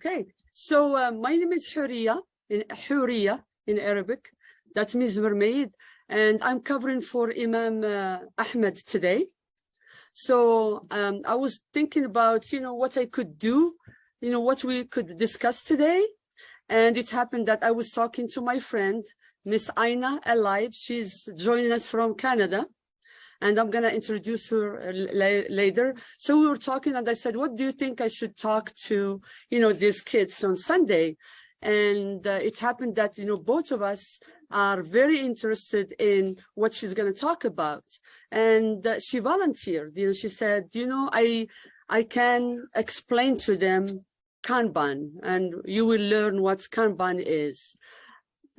Okay, so my name is Houria in Arabic. That means mermaid, and I'm covering for Imam Ahmed today. So I was thinking about, what I could do, what we could discuss today. And it happened that I was talking to my friend, Miss Aina, alive. She's joining us from Canada. And I'm going to introduce her later. So we were talking, and I said, what do you think I should talk to, these kids on Sunday? And it happened that, both of us are very interested in what she's going to talk about. And she volunteered, she said, I can explain to them Kanban, and you will learn what Kanban is.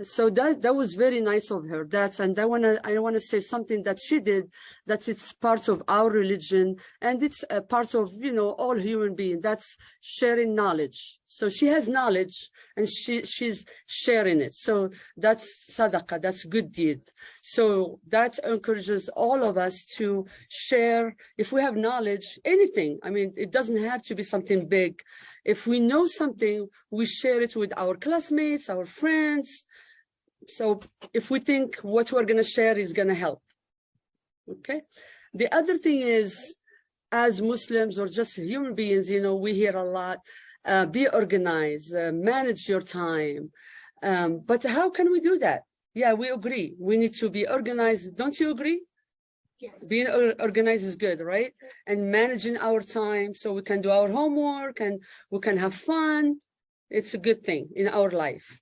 So that was very nice of her. And I wanna say something that she did, that it's part of our religion, and it's a part of all human beings. That's sharing knowledge. So she has knowledge, and she's sharing it. So that's sadaqah, that's good deed. So that encourages all of us to share. If we have knowledge, anything. I mean, it doesn't have to be something big. If we know something, we share it with our classmates, our friends. So if we think what we're going to share is going to help. Okay. The other thing is, as Muslims or just human beings, we hear a lot, be organized, manage your time. But how can we do that? Yeah, we agree. We need to be organized. Don't you agree? Yeah. Being organized is good, right? And managing our time so we can do our homework and we can have fun. It's a good thing in our life.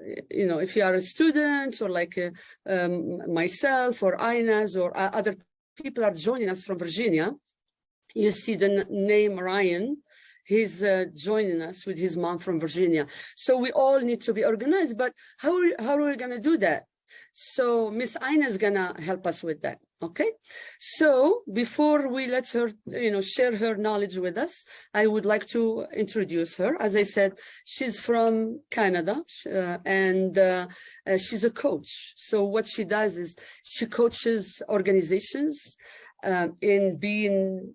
If you are a student, or like myself or Ina's or other people are joining us from Virginia, you see the name Ryan. He's joining us with his mom from Virginia. So we all need to be organized, but how are we going to do that? So Miss Aina is going to help us with that. Okay. So before we let her, share her knowledge with us, I would like to introduce her. As I said, she's from Canada, and she's a coach. So what she does is she coaches organizations in being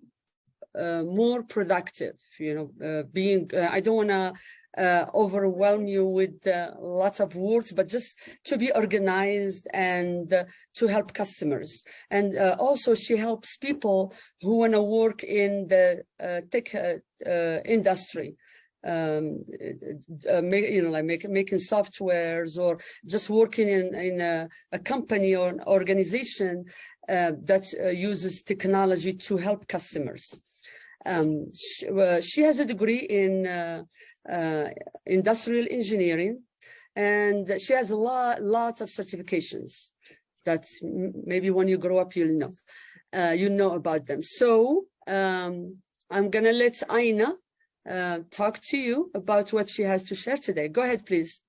more productive, I don't want to overwhelm you with lots of words, but just to be organized and to help customers. And also she helps people who want to work in the tech industry, making softwares, or just working in a company or an organization that uses technology to help customers. She has a degree in industrial engineering, and she has lots of certifications that maybe when you grow up you'll know about them. So I'm gonna let Aina talk to you about what she has to share today. Go ahead, please.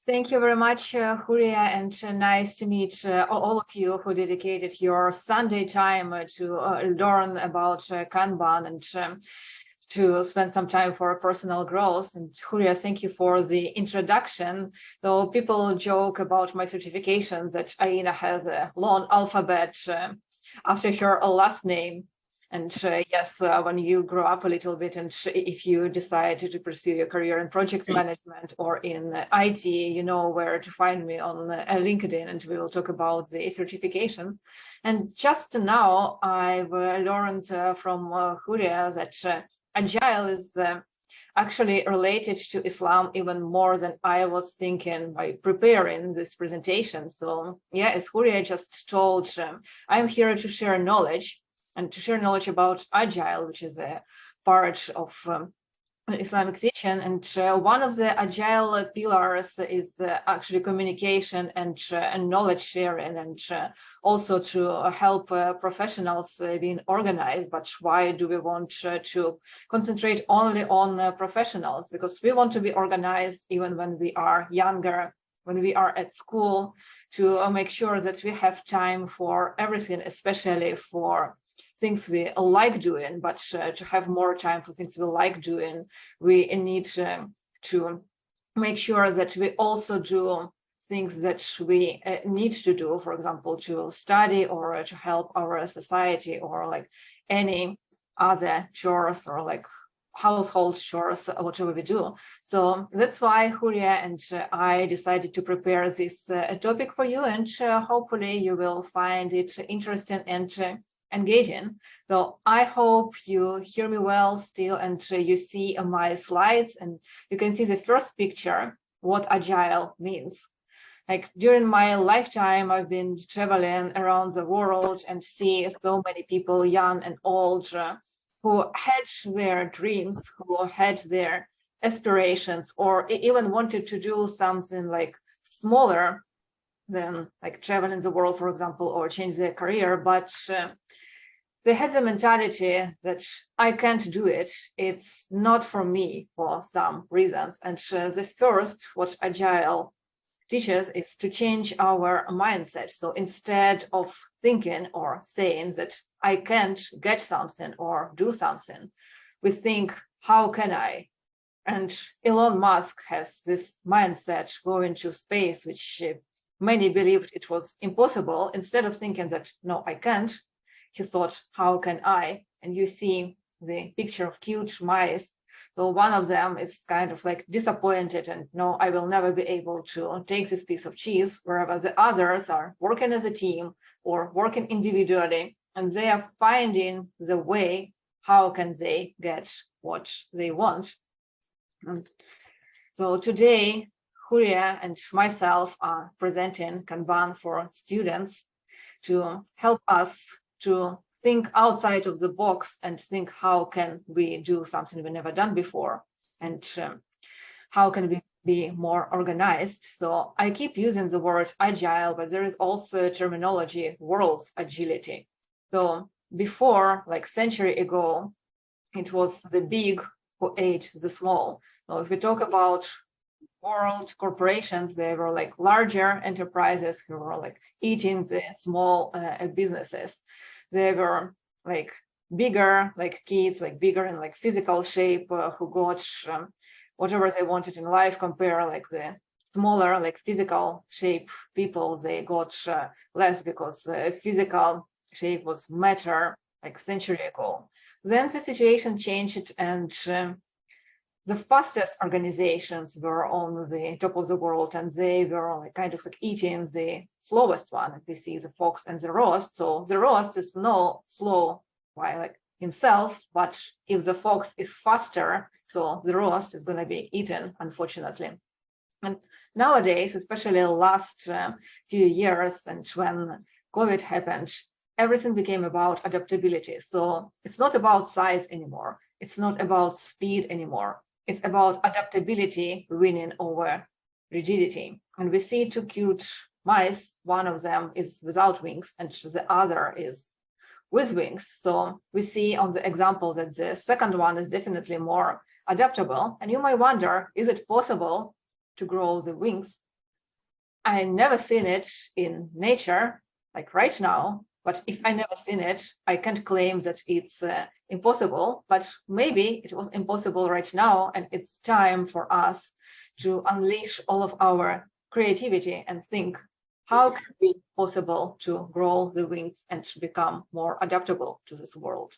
Thank you very much, Houria, and nice to meet all of you who dedicated your Sunday time to learn about Kanban and to spend some time for personal growth. And Houria, thank you for the introduction. Though people joke about my certifications that Aina has a long alphabet after her last name. And yes, when you grow up a little bit, and if you decide to pursue your career in project management or in IT, you know where to find me on LinkedIn, and we will talk about the certifications. And just now, I've learned from Houria that Agile is actually related to Islam even more than I was thinking by preparing this presentation. So yeah, as Houria just told, I'm here to share knowledge, and to share knowledge about Agile, which is a part of Islamic teaching. And one of the Agile pillars is actually communication and knowledge sharing, and also to help professionals being organized. But why do we want to concentrate only on professionals? Because we want to be organized even when we are younger, when we are at school, to make sure that we have time for everything, especially for things we like doing. But to have more time for things we like doing, we need to make sure that we also do things that we need to do, for example, to study or to help our society, or like any other chores or like household chores, whatever we do. So that's why Houria and I decided to prepare this topic for you, and hopefully you will find it interesting and engaging. So I hope you hear me well still, and you see my slides, and you can see the first picture, what agile means. Like during my lifetime, I've been traveling around the world and see so many people, young and old, who had their dreams, who had their aspirations, or even wanted to do something like smaller than like travel in the world, for example, or change their career. But they had the mentality that I can't do it. It's not for me for some reasons. And the first, what Agile teaches is to change our mindset. So instead of thinking or saying that I can't get something or do something, we think, how can I? And Elon Musk has this mindset going to space, which many believed it was impossible. Instead of thinking that, no, I can't, he thought, how can I? And you see the picture of cute mice. So one of them is kind of like disappointed and no, I will never be able to take this piece of cheese, whereas the others are working as a team or working individually, and they are finding the way how can they get what they want. And so today, Houria and myself are presenting Kanban for students to help us to think outside of the box and think how can we do something we've never done before, and how can we be more organized. So I keep using the word agile, but there is also a terminology, world's agility. So before, like century ago, it was the big who ate the small. So if we talk about world corporations, they were like larger enterprises who were like eating the small businesses. They were like bigger, like kids, like bigger in like physical shape, who got whatever they wanted in life, compare like the smaller, like physical shape people, they got less because physical shape was matter like century ago. Then the situation changed, and the fastest organizations were on the top of the world, and they were like kind of like eating the slowest one. We see the fox and the roast. So the roast is no slow by like himself, but if the fox is faster, so the roast is going to be eaten, unfortunately. And nowadays, especially the last few years, and when COVID happened, everything became about adaptability. So it's not about size anymore. It's not about speed anymore. It's about adaptability winning over rigidity. And we see two cute mice. One of them is without wings, and the other is with wings. So we see on the example that the second one is definitely more adaptable. And you might wonder, is it possible to grow the wings? I never seen it in nature, like right now. But if I never seen it, I can't claim that it's impossible, but maybe it was impossible right now, and it's time for us to unleash all of our creativity and think, how can it be possible to grow the wings and to become more adaptable to this world?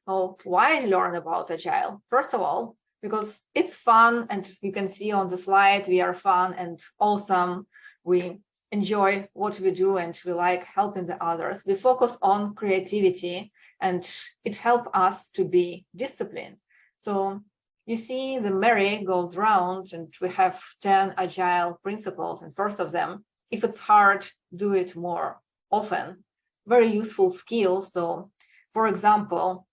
So why learn about Agile? First of all, because it's fun, and you can see on the slide, we are fun and awesome. We enjoy what we do and we like helping the others. We focus on creativity, and it helps us to be disciplined. So you see the merry goes round, and we have 10 agile principles. And first of them, if it's hard, do it more often. Very useful skill. So for example,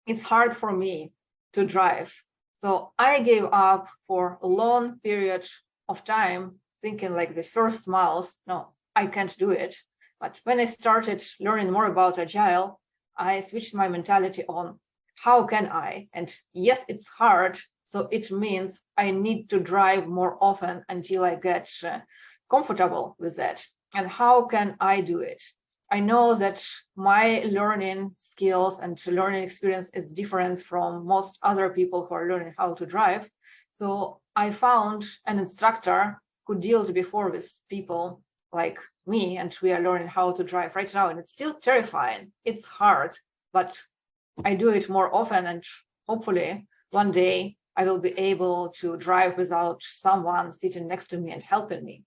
it's hard for me to drive. So I gave up for a long period of time, thinking like the first miles, no, I can't do it. But when I started learning more about Agile, I switched my mentality on how can I? And yes, it's hard. So it means I need to drive more often until I get comfortable with that. And how can I do it? I know that my learning skills and learning experience is different from most other people who are learning how to drive. So I found an instructor who deals before with people like me, and we are learning how to drive right now. And it's still terrifying. It's hard, but I do it more often, and hopefully one day I will be able to drive without someone sitting next to me and helping me.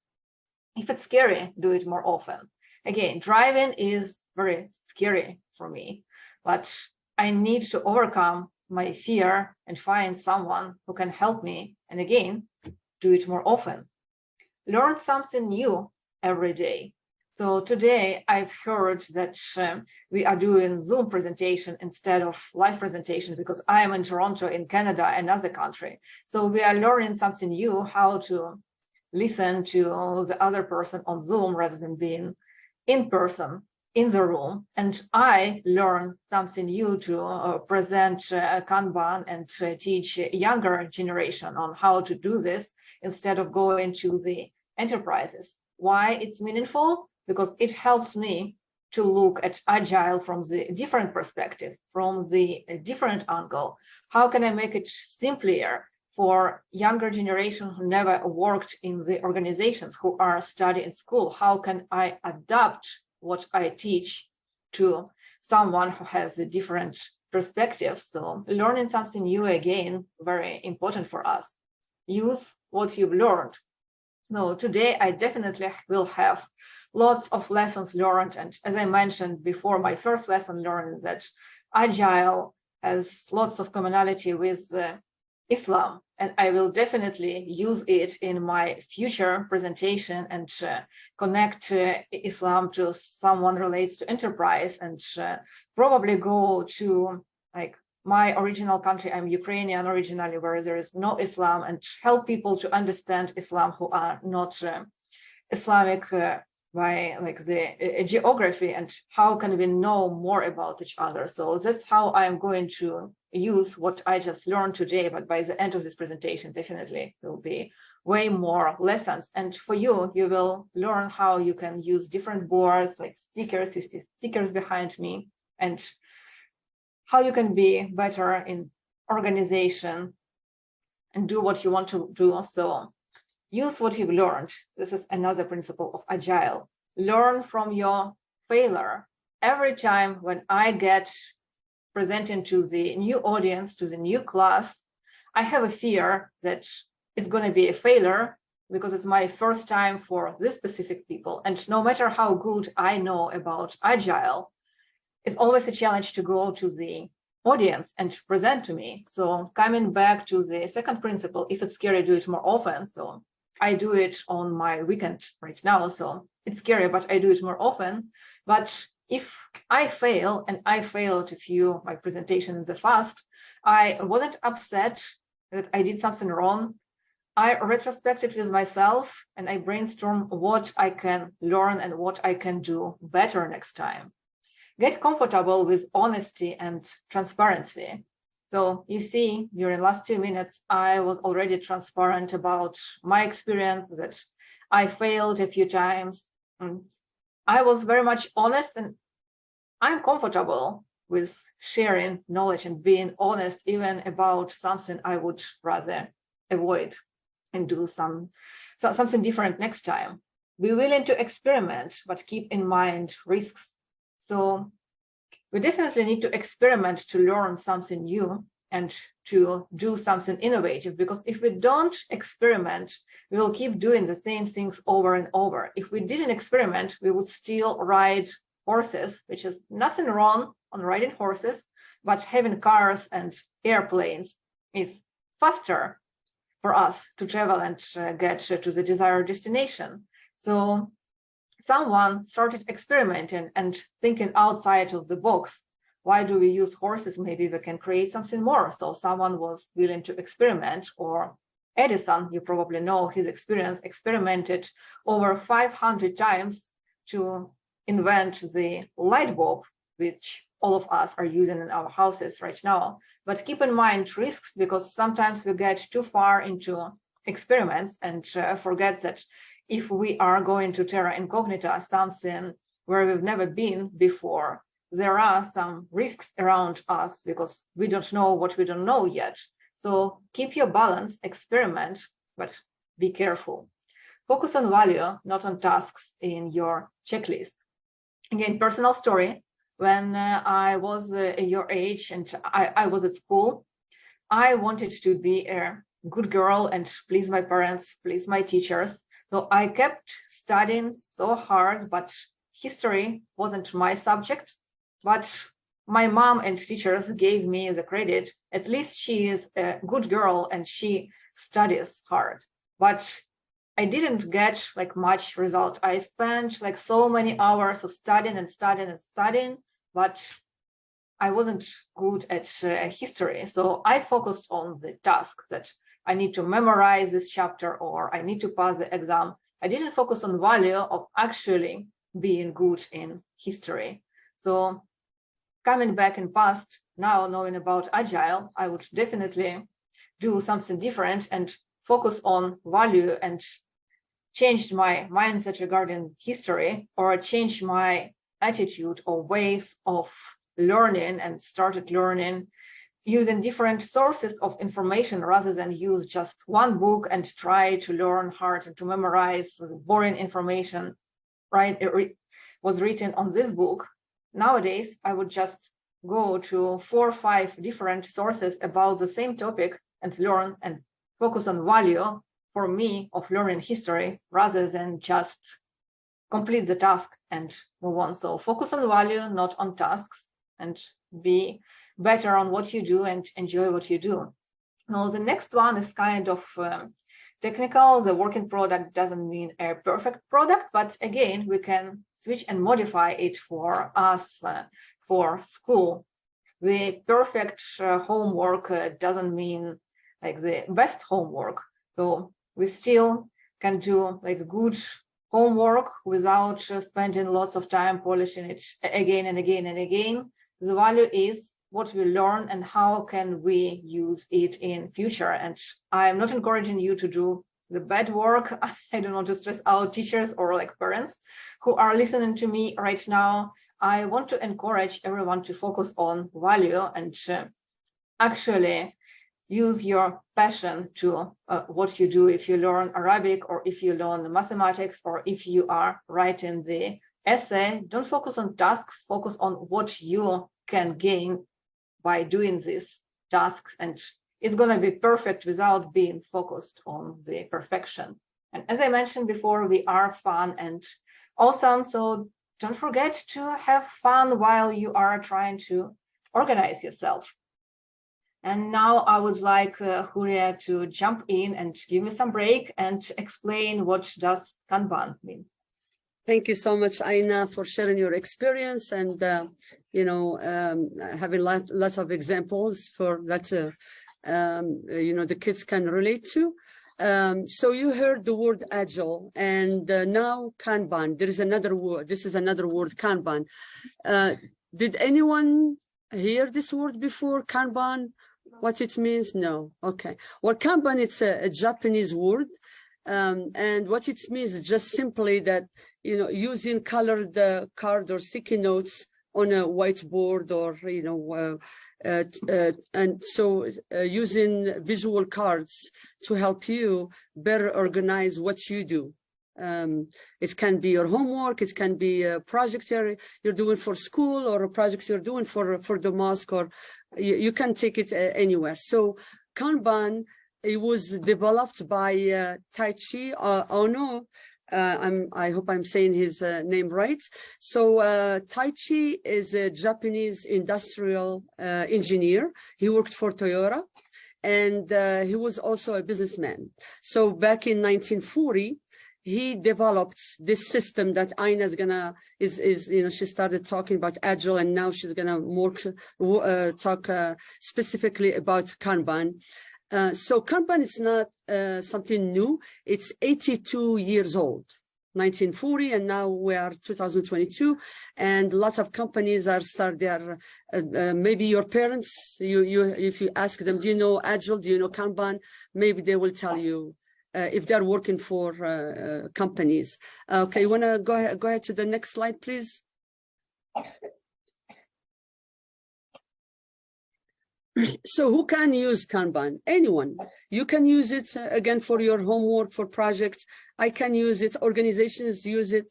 If it's scary, do it more often. Again, driving is very scary for me, but I need to overcome my fear and find someone who can help me. And again, do it more often. Learn something new every day. So today I've heard that we are doing Zoom presentation instead of live presentation because I am in Toronto, in Canada, another country. So we are learning something new, how to listen to the other person on Zoom rather than being in person in the room. And I learn something new to present Kanban and teach younger generation on how to do this instead of going to the enterprises. Why it's meaningful? Because it helps me to look at Agile from the different perspective, from the different angle. How can I make it simpler for younger generation who never worked in the organizations, who are studying in school? How can I adapt what I teach to someone who has a different perspective? So learning something new, again, very important for us. Use what you've learned. So today I definitely will have lots of lessons learned. And as I mentioned before, my first lesson learned that Agile has lots of commonality with Islam, and I will definitely use it in my future presentation and connect Islam to someone relates to enterprise, and probably go to like my original country. I'm Ukrainian originally, where there is no Islam, and help people to understand Islam who are not Islamic by like the geography, and how can we know more about each other. So that's how I'm going to use what I just learned today, but by the end of this presentation, definitely there will be way more lessons. And for you, you will learn how you can use different boards like stickers, you see stickers behind me, and how you can be better in organization and do what you want to do. So use what you've learned. This is another principle of Agile. Learn from your failure. Every time when I get presenting to the new audience, to the new class, I have a fear that it's going to be a failure because it's my first time for this specific people. And no matter how good I know about Agile, it's always a challenge to go to the audience and present to me. So coming back to the second principle, if it's scary, do it more often. So I do it on my weekend right now. So it's scary, but I do it more often. But if I fail, and I failed a few my presentations in the past, I wasn't upset that I did something wrong. I retrospected with myself and I brainstorm what I can learn and what I can do better next time. Get comfortable with honesty and transparency. So you see, during the last 2 minutes, I was already transparent about my experience, that I failed a few times. I was very much honest, and I'm comfortable with sharing knowledge and being honest even about something I would rather avoid and do something different next time. Be willing to experiment, but keep in mind risks. So we definitely need to experiment to learn something new and to do something innovative, because if we don't experiment, we will keep doing the same things over and over. If we didn't experiment, we would still ride horses, which is nothing wrong on riding horses, but having cars and airplanes is faster for us to travel and get to the desired destination. So someone started experimenting and thinking outside of the box. Why do we use horses? Maybe we can create something more. So someone was willing to experiment. Or Edison, you probably know his experience, experimented over 500 times to invent the light bulb, which all of us are using in our houses right now. But keep in mind risks, because sometimes we get too far into experiments and forget that if we are going to terra incognita, something where we've never been before, there are some risks around us because we don't know what we don't know yet. So keep your balance, experiment, but be careful. Focus on value, not on tasks in your checklist. Again, personal story. When I was your age and I was at school, I wanted to be a good girl and please my parents, please my teachers. So I kept studying so hard, but history wasn't my subject. But my mom and teachers gave me the credit. At least she is a good girl and she studies hard. But I didn't get like much result. I spent like so many hours of studying and studying and studying, but I wasn't good at history. So I focused on the task that I need to memorize this chapter or I need to pass the exam. I didn't focus on the value of actually being good in history. So coming back in past, now knowing about Agile, I would definitely do something different and focus on value and changed my mindset regarding history or changed my attitude or ways of learning and started learning using different sources of information rather than use just one book and try to learn hard and to memorize boring information, right? It was written on this book. Nowadays, I would just go to 4 or 5 different sources about the same topic and learn and focus on value for me of learning history rather than just complete the task and move on. So focus on value, not on tasks, and be better on what you do and enjoy what you do. Now, the next one is kind of technical. The working product doesn't mean a perfect product, but again, we can switch and modify it for us, for school. The perfect homework doesn't mean like the best homework. So we still can do like good homework without spending lots of time polishing it again and again and again. The value is what we learn and how can we use it in future. And I'm not encouraging you to do the bad work. I don't want to stress out teachers or like parents who are listening to me right now. I want to encourage everyone to focus on value and actually use your passion to what you do. If you learn Arabic or if you learn mathematics or if you are writing the essay, don't focus on task, focus on what you can gain by doing these tasks, and it's going to be perfect without being focused on the perfection. And as I mentioned before, we are fun and awesome, so don't forget to have fun while you are trying to organize yourself. And now I would like Houria to jump in and give me some break and explain what does Kanban mean. Thank you so much, Aina, for sharing your experience and, having lots of examples for that, the kids can relate to. So you heard the word Agile and now Kanban. There is another word. This is another word, Kanban. Did anyone hear this word before, Kanban? What it means? No. Okay. Well, Kanban, it's a Japanese word. And what it means is just simply that, using colored card or sticky notes on a whiteboard or, and so using visual cards to help you better organize what you do. It can be your homework, it can be a project you're doing for school or a project you're doing for the mosque, or you can take it anywhere. So Kanban, it was developed by Taichi Ono. I hope I'm saying his name right. So Taichi is a Japanese industrial engineer. He worked for Toyota, and he was also a businessman. So back in 1940, he developed this system that Aina is she started talking about Agile, and now she's gonna talk specifically about Kanban. So Kanban is not something new. It's 82 years old, 1940, and now we are 2022, and lots of companies are starting. Maybe your parents, if you ask them, do you know Agile? Do you know Kanban? Maybe they will tell you if they're working for companies. Okay, you want to go ahead to the next slide, please? So who can use Kanban? Anyone. You can use it, again, for your homework, for projects. I can use it. Organizations use it.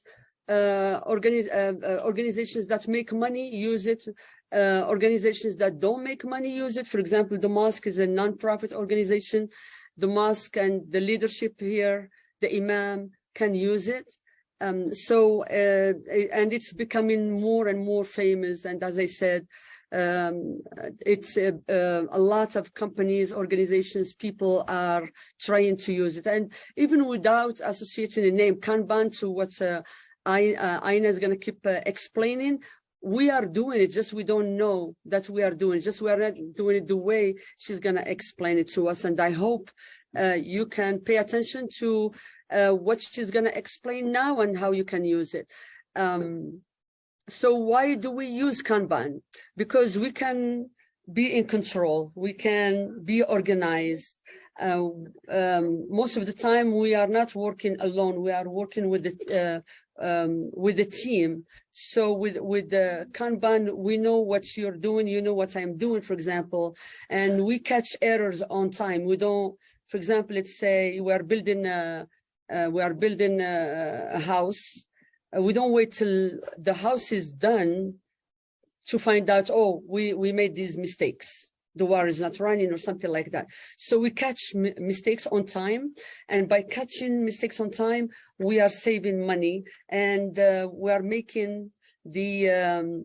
organizations that make money use it. Organizations that don't make money use it. For example, the mosque is a non-profit organization. The mosque and the leadership here, the imam, can use it. And it's becoming more and more famous. And as I said, it's a lot of companies, organizations, people are trying to use it. And even without associating a name, Kanban, to what Aina is going to keep explaining, we are doing it, just we don't know that we are doing it, just we are not doing it the way she's going to explain it to us. And I hope you can pay attention to what she's going to explain now and how you can use it. So why do we use Kanban? Because we can be in control, we can be organized. Most of the time we are not working alone, we are working with the team. So with the Kanban, we know what you're doing, you know what I'm doing, for example, and we catch errors on time. We don't, for example, let's say we are building a house. We don't wait till the house is done to find out, oh, we made these mistakes. The water is not running or something like that. So we catch mistakes on time. And by catching mistakes on time, we are saving money, and we are making the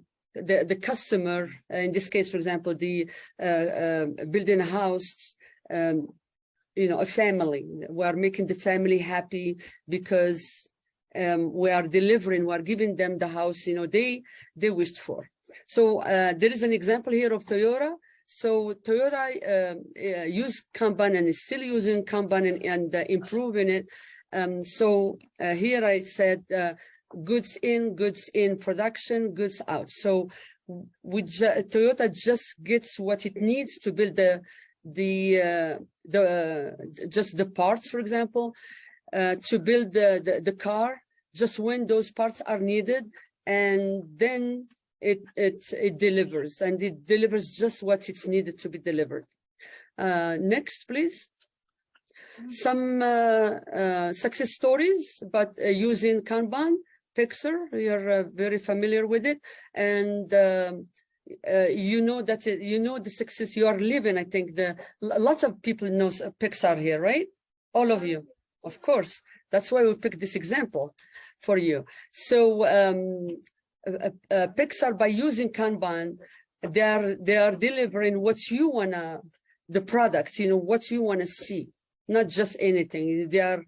customer, in this case, for example, the building a house, you know, a family. We are making the family happy because we are delivering, we are giving them the house, you know, they wished for. So there is an example here of Toyota. So Toyota used Kanban and is still using Kanban and improving it. So here I said goods in, production, goods out. So Toyota just gets what it needs to build just the parts, for example, to build the car, just when those parts are needed, and then it delivers, and it delivers just what it's needed to be delivered. Next, please. Some success stories, but using Kanban. Pixar, you're very familiar with it, and you know that you know the success you are living. I think lots of people know Pixar here, right? All of you, of course. That's why we picked this example for you. So Pixar, by using Kanban, they are delivering what you wanna, the products, you know, what you wanna see, not just anything. They're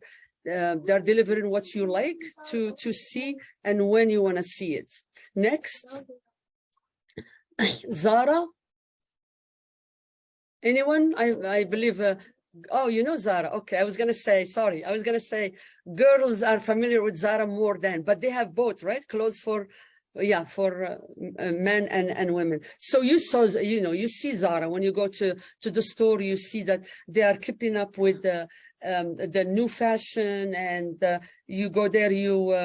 delivering what you like to see and when you wanna see it. Next, Zara. Anyone? I believe. Oh, you know Zara. Okay, I was gonna say, sorry, I was gonna say girls are familiar with Zara more than, but they have both, right? Clothes for, yeah, for men and women. So you saw, you know, you see Zara when you go to the store, you see that they are keeping up with the new fashion, and you go there, you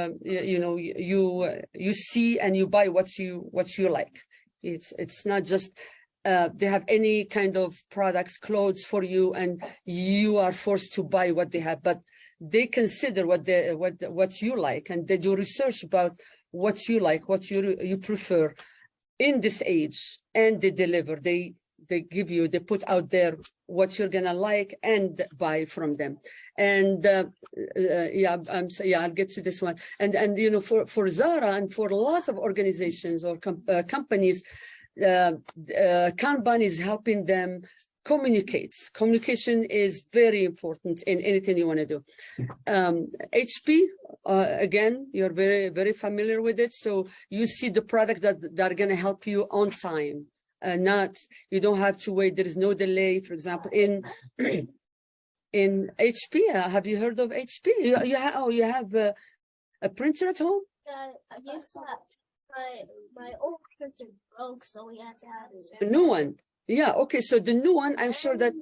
see and you buy what you like. It's not just they have any kind of products, clothes for you, and you are forced to buy what they have, but they consider what you like, and they do research about what you like, what you prefer in this age, and they deliver. They give you, they put out there what you're gonna like and buy from them. And I'll get to this one. And you know, for Zara and for lots of organizations or companies, Kanban is helping them communicate. Communication is very important in anything you want to do. HP, again, you're very, very familiar with it. So you see the product that are going to help you on time. You don't have to wait. There is no delay. For example, in HP, have you heard of HP? You have a printer at home? Yes, my old printer broke, so we had to have a new one. Yeah, okay, so the new one, I'm sure that,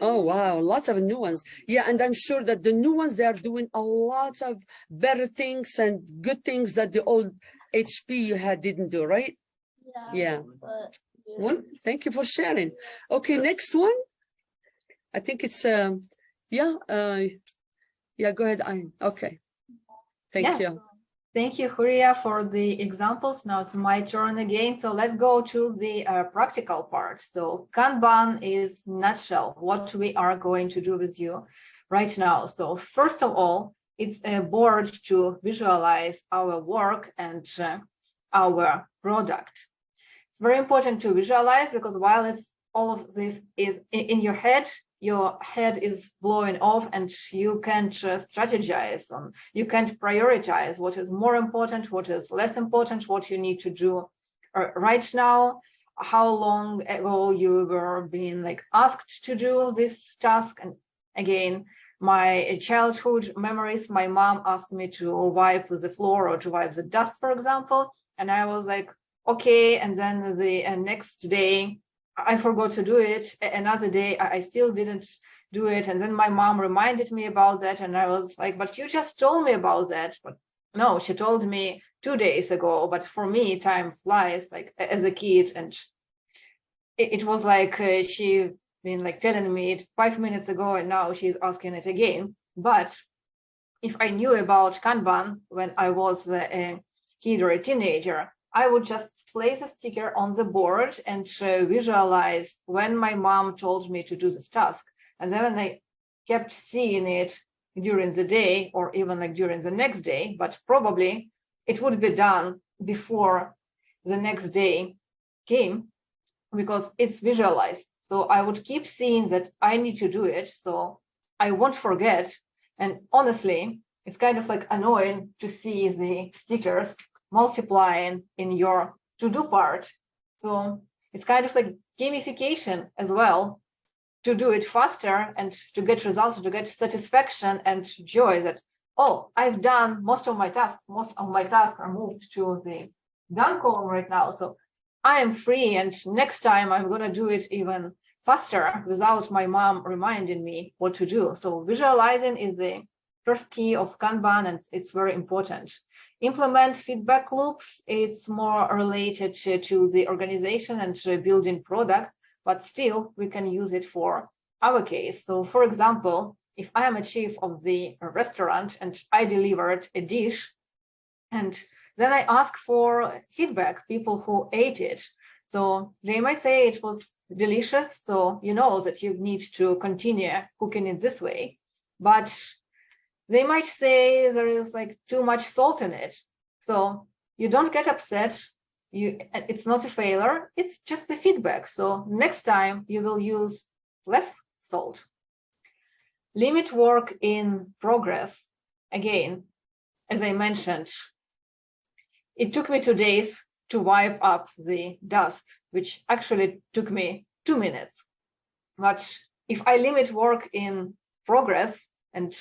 oh wow, lots of new ones. Yeah, and I'm sure that the new ones, they are doing a lot of better things and good things that the old HP you had didn't do, right? Yeah. Well, thank you for sharing. Okay, next one. I think it's, go ahead, okay. Thank you. Thank you, Houria, for the examples. Now it's my turn again. So let's go to the practical part. So Kanban is nutshell what we are going to do with you right now. So first of all, it's a board to visualize our work and our product. It's very important to visualize because while it's all of this is in your head is blowing off and you can't strategize on, you can't prioritize what is more important, what is less important, what you need to do right now, how long ago you were being like asked to do this task. And again, my childhood memories, my mom asked me to wipe the floor or to wipe the dust, for example, and I was like, okay, and then the next day I forgot to do it. Another day, I still didn't do it. And then my mom reminded me about that. And I was like, but you just told me about that. But no, she told me 2 days ago. But for me, time flies like as a kid. And it was like she been like telling me it 5 minutes ago. And now she's asking it again. But if I knew about Kanban when I was a kid or a teenager, I would just place a sticker on the board and visualize when my mom told me to do this task. And then when I kept seeing it during the day or even like during the next day, but probably it would be done before the next day came because it's visualized. So I would keep seeing that I need to do it. So I won't forget. And honestly, it's kind of like annoying to see the stickers multiplying in your to-do part. So it's kind of like gamification as well to do it faster and to get results, to get satisfaction and joy that, oh, I've done most of my tasks. Most of my tasks are moved to the done column right now. So I am free. And next time I'm going to do it even faster without my mom reminding me what to do. So visualizing is the first key of Kanban, and it's very important. Implement feedback loops. It's more related to the organization and to building product, but still we can use it for our case. So for example, if I am a chief of the restaurant and I delivered a dish, and then I ask for feedback, people who ate it. So they might say it was delicious, so you know that you need to continue cooking it this way. But they might say there is like too much salt in it. So you don't get upset. It's not a failure. It's just the feedback. So next time you will use less salt. Limit work in progress. Again, as I mentioned, it took me 2 days to wipe up the dust, which actually took me 2 minutes. But if I limit work in progress and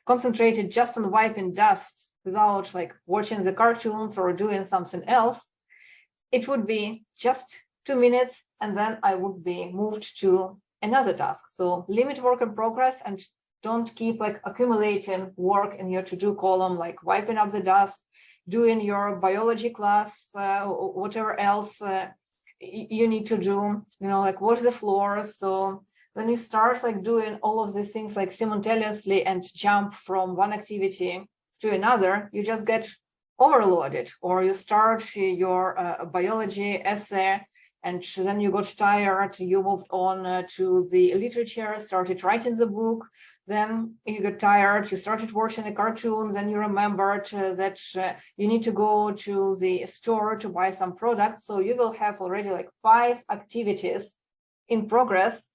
concentrated just on wiping dust without like watching the cartoons or doing something else, it would be just 2 minutes and then I would be moved to another task. So limit work in progress and don't keep like accumulating work in your to-do column, like wiping up the dust, doing your biology class, whatever else you need to do, like wash the floors. So when you start like doing all of these things like simultaneously and jump from one activity to another, you just get overloaded, or you start your biology essay and then you got tired, you moved on to the literature, started writing the book, then you got tired, you started watching the cartoons, then you remembered that you need to go to the store to buy some products. So you will have already like 5 activities in progress.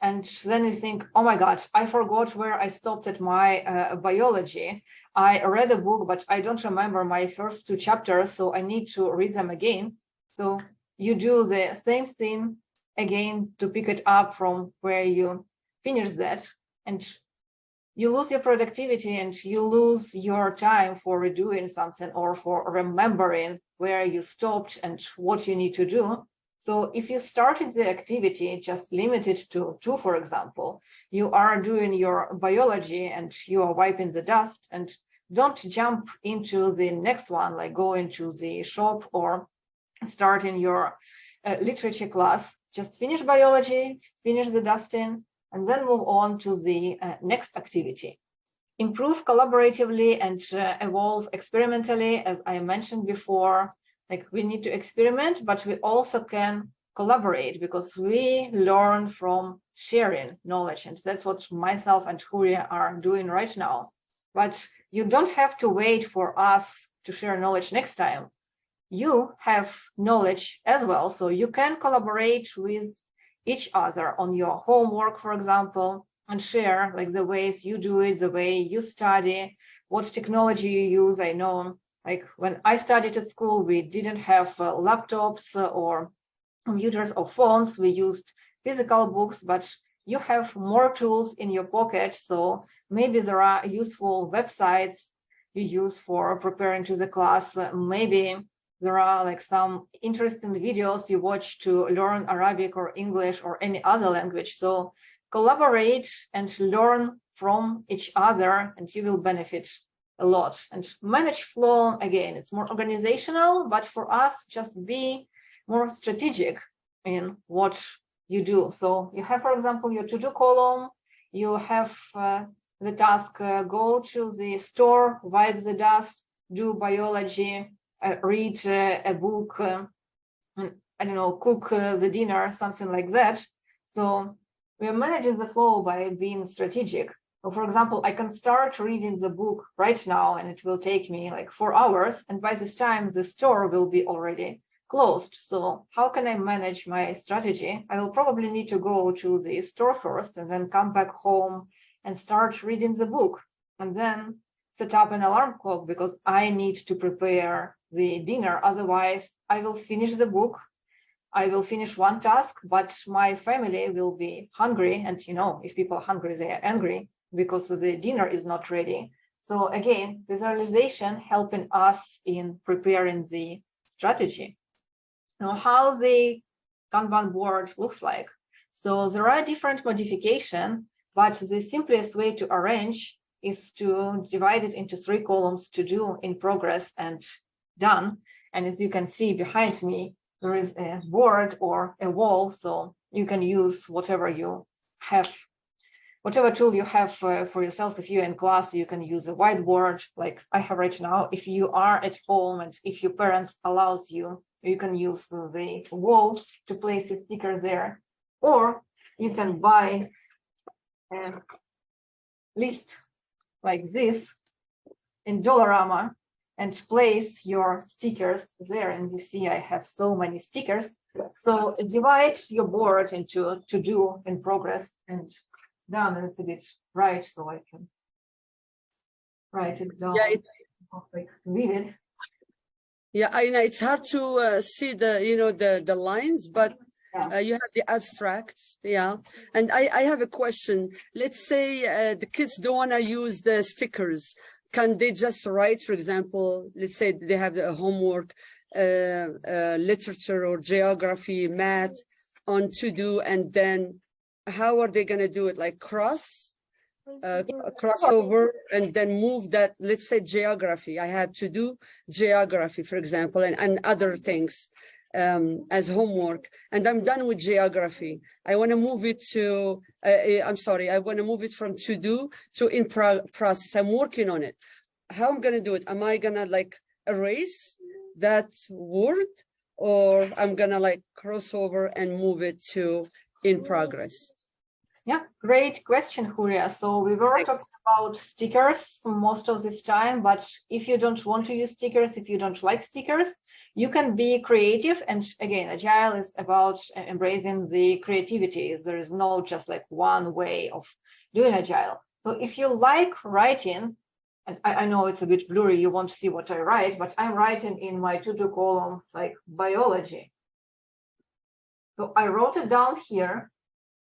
And then you think, oh my God, I forgot where I stopped at my biology. I read a book, but I don't remember my first 2 chapters, so I need to read them again. So you do the same thing again to pick it up from where you finished that. And you lose your productivity and you lose your time for redoing something or for remembering where you stopped and what you need to do. So if you started the activity just limited to 2, for example, you are doing your biology and you are wiping the dust, and don't jump into the next one, like going to the shop or starting your literature class. Just finish biology, finish the dusting, and then move on to the next activity. improve collaboratively and evolve experimentally, as I mentioned before. Like, we need to experiment, but we also can collaborate because we learn from sharing knowledge. And that's what myself and Houria are doing right now. But you don't have to wait for us to share knowledge next time. You have knowledge as well, so you can collaborate with each other on your homework, for example, and share like the ways you do it, the way you study, what technology you use. I know, like when I studied at school, we didn't have laptops or computers or phones. We used physical books, but you have more tools in your pocket. So maybe there are useful websites you use for preparing to the class. Maybe there are like some interesting videos you watch to learn Arabic or English or any other language. So collaborate and learn from each other, and you will benefit a lot. And manage flow, again, it's more organizational, but for us, just be more strategic in what you do. So you have, for example, your to-do column, you have the task, go to the store, wipe the dust, do biology, read a book, I don't know, cook the dinner, something like that. So we are managing the flow by being strategic. So for example, I can start reading the book right now and it will take me like 4 hours. And by this time, the store will be already closed. So how can I manage my strategy? I will probably need to go to the store first and then come back home and start reading the book, and then set up an alarm clock because I need to prepare the dinner. Otherwise, I will finish the book, I will finish one task, but my family will be hungry. And you know, if people are hungry, they are angry because the dinner is not ready. So again, visualization helping us in preparing the strategy. Now, how the Kanban board looks like. So there are different modifications, but the simplest way to arrange is to divide it into 3 columns: to do, in progress, and done. And as you can see behind me, there is a board or a wall, so you can use whatever you have, whatever tool you have for yourself. If you're in class, you can use a whiteboard like I have right now. If you are at home and if your parents allows you, you can use the wall to place your stickers there, or you can buy a list like this in Dollarama and place your stickers there. And you see I have so many stickers. So divide your board into to do, in progress, and done. And it's a bit bright, so I can write it down. Yeah, like read it. Yeah, Aina, it's hard to see the lines, but you have the abstracts. Yeah. And I have a question. Let's say the kids don't want to use the stickers. Can they just write, for example, let's say they have a homework, literature or geography, math on to do, and then how are they going to do it? Like crossover and then move that, let's say geography. I had to do geography, for example, and other things as homework, and I'm done with geography. I want to move it to, I want to move it from to do to in process. I'm working on it. How I'm going to do it? Am I going to like erase that word, or I'm going to like cross over and move it to in progress? Yeah, great question, Houria. So we were talking about stickers most of this time, but if you don't want to use stickers, if you don't like stickers, you can be creative. And again, Agile is about embracing the creativity. There is no just like one way of doing Agile. So if you like writing, and I know it's a bit blurry, you won't see what I write, but I'm writing in my to-do column like biology. So I wrote it down here.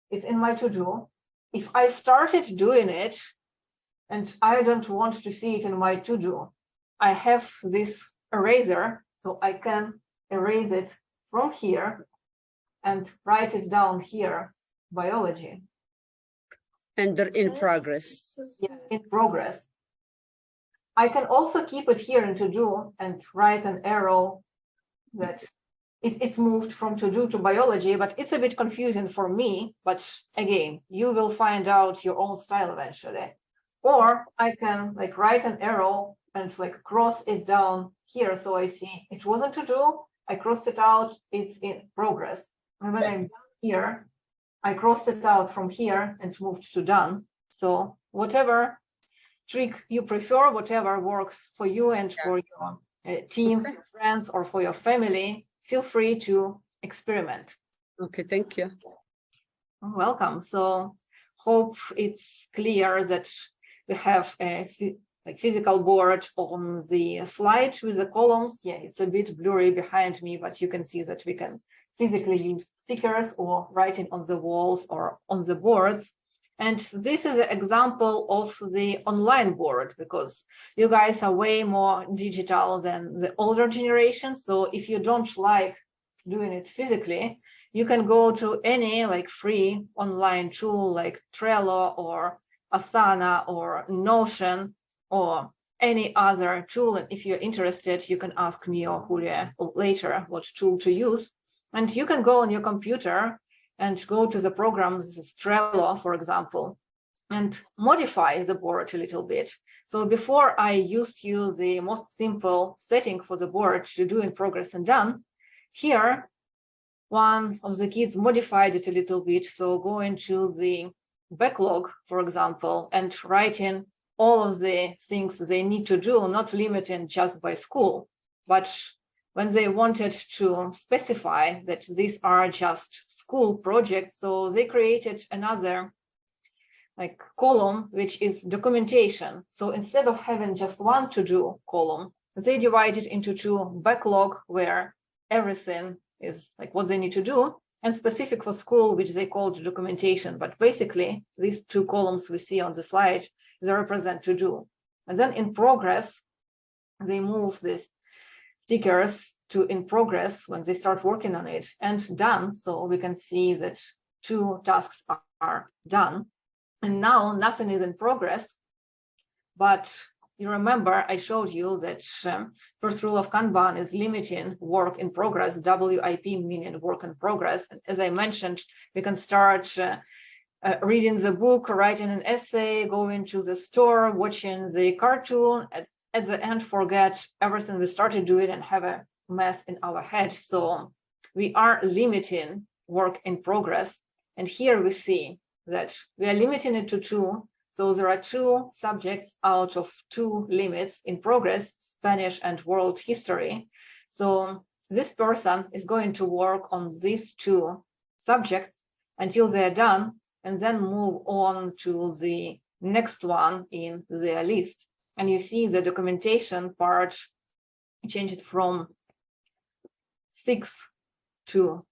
It's in my to-do. If I started doing it and I don't want to see it in my to-do, I have this eraser, so I can erase it from here and write it down here, biology. And they're in progress. Yeah, in progress. I can also keep it here in to-do and write an arrow that it's moved from to-do to biology, but it's a bit confusing for me. But again, you will find out your own style eventually. Or I can like write an arrow and like cross it down here. So I see it wasn't to do, I crossed it out, it's in progress. And when I'm done here, I crossed it out from here and moved to done. So whatever trick you prefer, whatever works for you and for your teams, your friends, or for your family, feel free to experiment. Okay, thank you. Welcome. So hope it's clear that we have a physical board on the slide with the columns. Yeah, it's a bit blurry behind me, but you can see that we can physically use stickers or writing on the walls or on the boards. And this is an example of the online board, because you guys are way more digital than the older generation. So if you don't like doing it physically, you can go to any like free online tool like Trello or Asana or Notion or any other tool. And if you're interested, you can ask me or Houria later what tool to use. And you can go on your computer and go to the program, this is Trello, for example, and modify the board a little bit. So before I used to use the most simple setting for the board to do in progress and done, here, one of the kids modified it a little bit. So going to the backlog, for example, and writing all of the things they need to do, not limited just by school, but when they wanted to specify that these are just school projects, so they created another like column, which is documentation. So instead of having just one to-do column, they divided into two: backlog, where everything is like what they need to do, and specific for school, which they called documentation. But basically, these two columns we see on the slide, they represent to do. And then in progress, they move these stickers to in progress when they start working on it, and done. So we can see that two tasks are done. And now nothing is in progress, but you remember I showed you that first rule of Kanban is limiting work in progress, WIP meaning work in progress. And as I mentioned, we can start reading the book, writing an essay, going to the store, watching the cartoon, at the end forget everything we started doing and have a mess in our head. So we are limiting work in progress. And here we see that we are limiting it to two. So there are two subjects out of two limits in progress, Spanish and world history. So this person is going to work on these two subjects until they're done, and then move on to the next one in their list. And you see the documentation part changed from 6 to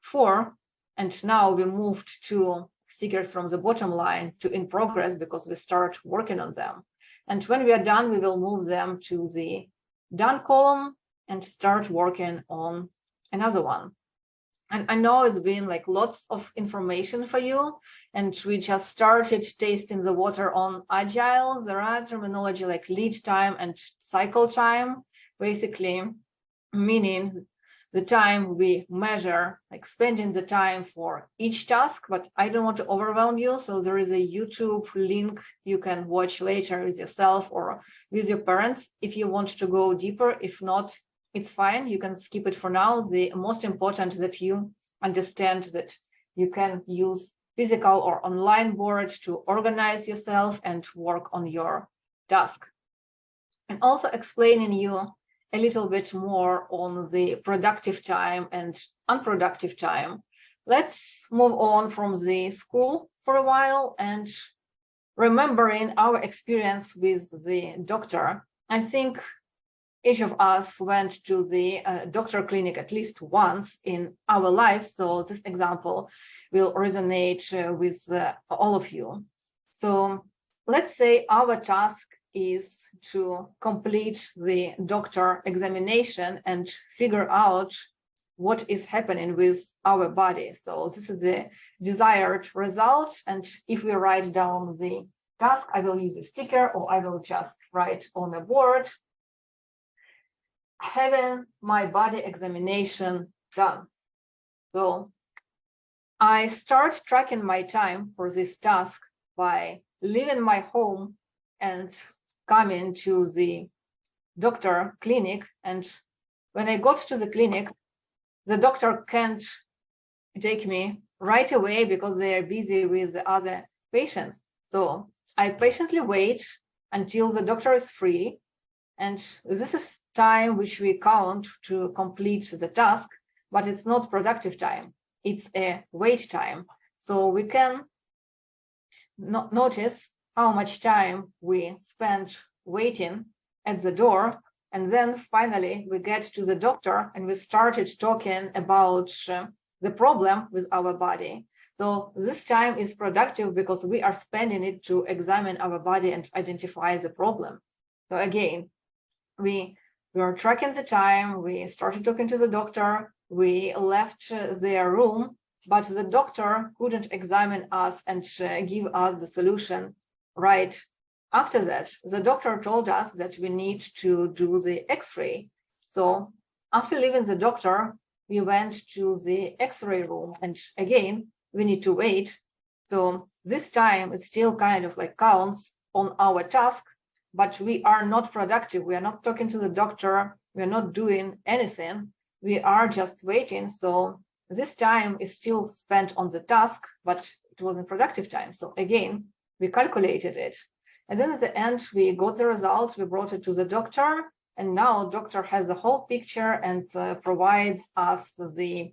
4. And now we moved to stickers from the bottom line to in progress, because we start working on them. And when we are done, we will move them to the done column and start working on another one. And I know it's been like lots of information for you, and we just started tasting the water on Agile. There are terminology like lead time and cycle time, basically meaning the time we measure, like spending the time for each task. But I don't want to overwhelm you, so there is a YouTube link you can watch later with yourself or with your parents if you want to go deeper. If not, it's fine, you can skip it for now. The most important is that you understand that you can use physical or online board to organize yourself and work on your task. And also explaining you a little bit more on the productive time and unproductive time. Let's move on from the school for a while, and remembering our experience with the doctor. I think each of us went to the doctor clinic at least once in our lives, so this example will resonate with all of you. So let's say our task is to complete the doctor examination and figure out what is happening with our body. So this is the desired result. And if we write down the task, I will use a sticker or I will just write on a board, having my body examination done. So I start tracking my time for this task by leaving my home and coming to the doctor clinic. And when I got to the clinic, the doctor can't take me right away because they are busy with the other patients. So I patiently wait until the doctor is free. And this is time which we count to complete the task, but it's not productive time. It's a wait time. So we can notice how much time we spent waiting at the door. And then finally we get to the doctor and we started talking about the problem with our body. So this time is productive because we are spending it to examine our body and identify the problem. So again, we were tracking the time, we started talking to the doctor, we left their room, but the doctor couldn't examine us and give us the solution right after that. The doctor told us that we need to do the X-ray. So after leaving the doctor, we went to the X-ray room, and again, we need to wait. So this time it still kind of like counts on our task, but we are not productive. We are not talking to the doctor. We are not doing anything. We are just waiting. So this time is still spent on the task, but it wasn't productive time. So again, we calculated it. And then at the end, we got the result. We brought it to the doctor. And now doctor has the whole picture and provides us the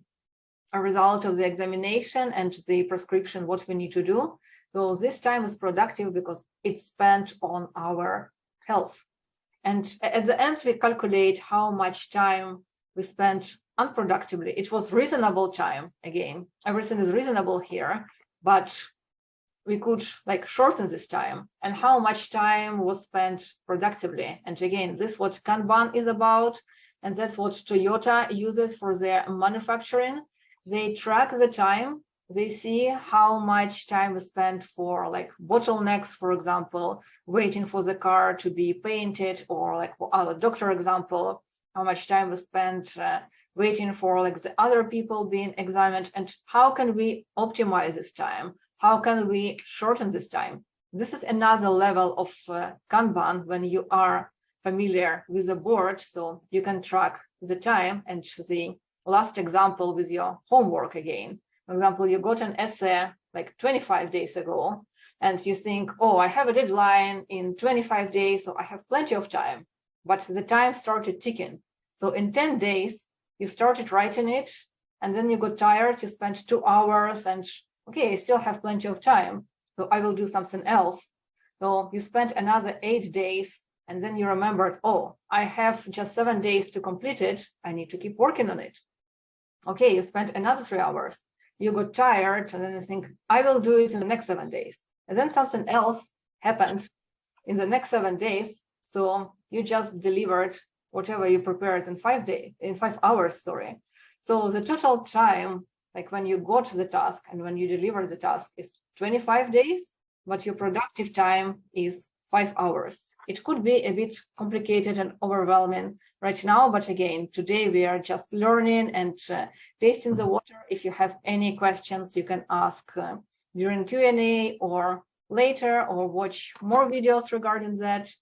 result of the examination and the prescription, what we need to do. So this time is productive because it's spent on our health. And at the end, we calculate how much time we spent unproductively. It was reasonable time. Again, everything is reasonable here, but we could like shorten this time, and how much time was spent productively. And again, this is what Kanban is about, and that's what Toyota uses for their manufacturing. They track the time, they see how much time was spent for like bottlenecks, for example, waiting for the car to be painted, or like for our doctor example, how much time was spent waiting for like the other people being examined, and how can we optimize this time? How can we shorten this time? This is another level of Kanban when you are familiar with the board, so you can track the time. And the last example with your homework again. For example, you got an essay like 25 days ago, and you think, oh, I have a deadline in 25 days, so I have plenty of time. But the time started ticking. So in 10 days, you started writing it, and then you got tired, you spent 2 hours, and okay, I still have plenty of time, so I will do something else. So you spent another 8 days, and then you remembered, oh, I have just 7 days to complete it. I need to keep working on it. Okay, you spent another 3 hours. You got tired, and then you think, I will do it in the next 7 days. And then something else happened in the next 7 days. So you just delivered whatever you prepared in 5 hours, sorry. So the total time, like when you got the task and when you deliver the task, is 25 days, but your productive time is 5 hours. It could be a bit complicated and overwhelming right now, but again, today we are just learning and tasting the water. If you have any questions, you can ask during Q&A or later, or watch more videos regarding that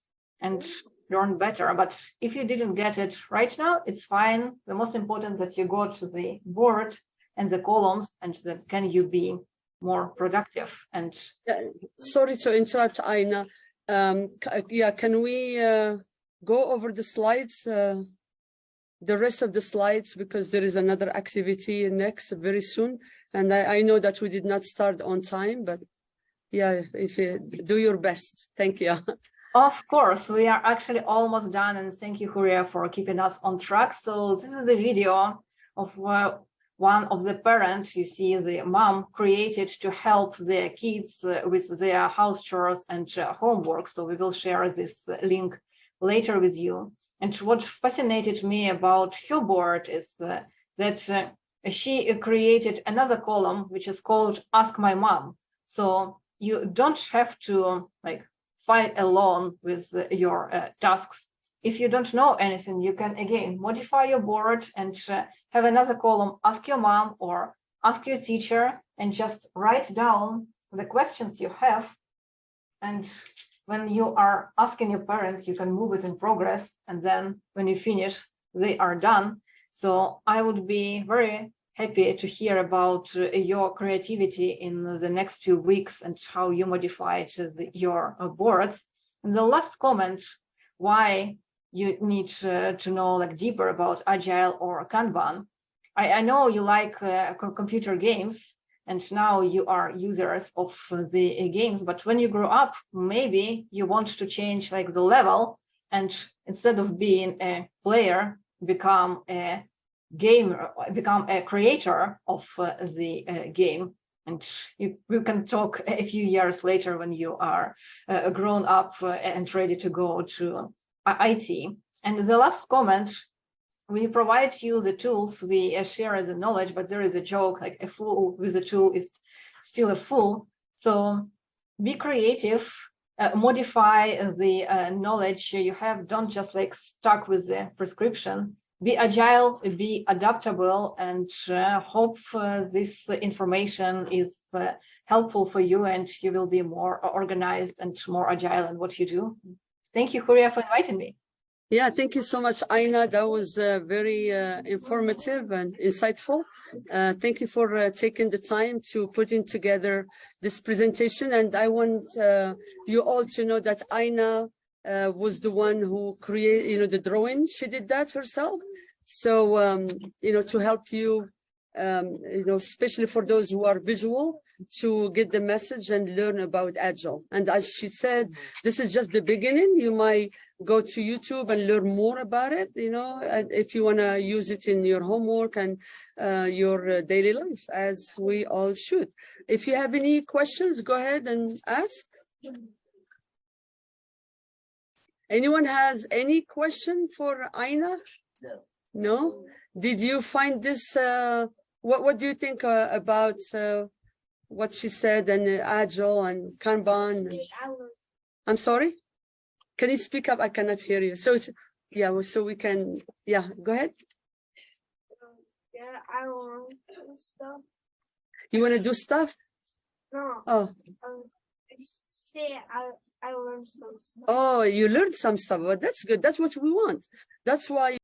and learn better. But if you didn't get it right now, it's fine. The most important that you go to the board and the columns, and then can you be more productive. And sorry to interrupt, Aina. Can we go over the slides, the rest of the slides, because there is another activity next very soon, and I know that we did not start on time, but yeah, if you do your best. Thank you. Of course, we are actually almost done, and thank you, Houria, for keeping us on track. So this is the video of one of the parents, you see the mom created to help their kids with their house chores and homework. So we will share this link later with you. And what fascinated me about her board is that she created another column, which is called Ask My Mom. So you don't have to like fight alone with your tasks. If you don't know anything, you can again modify your board and have another column, ask your mom or ask your teacher, and just write down the questions you have And when you are asking your parents, you can move it in progress. And then when you finish, they are done. So I would be very happy to hear about your creativity in the next few weeks and how you modified your boards. And the last comment, why you need to know like deeper about Agile or Kanban. I know you like computer games, and now you are users of the games, but when you grow up, maybe you want to change like the level, and instead of being a player, become a gamer, become a creator of the game. And we can talk a few years later when you are grown up and ready to go to IT. And the last comment, we provide you the tools, we share the knowledge, but there is a joke, like a fool with a tool is still a fool. So be creative, modify the knowledge you have, don't just like stuck with the prescription. Be agile, be adaptable, and hope this information is helpful for you and you will be more organized and more agile in what you do. Thank you, Houria, for inviting me. Yeah, thank you so much, Aina. That was very informative and insightful. Thank you for taking the time to putting together this presentation. And I want you all to know that Aina was the one who created, the drawing. She did that herself. So, to help you, especially for those who are visual, to get the message and learn about Agile. And as she said, this is just the beginning. You might go to YouTube and learn more about it, if you want to use it in your homework and your daily life, as we all should. If you have any questions, go ahead and ask. Anyone has any question for Aina? No? Did you find this, what do you think about what she said, and Agile and Kanban? I'm sorry? Can you speak up? I cannot hear you. So, yeah, so we can, yeah, go ahead. Yeah, I want to do stuff. You want to do stuff? No. Oh. Say I learned some stuff. Oh, you learned some stuff, but that's good. That's what we want. That's why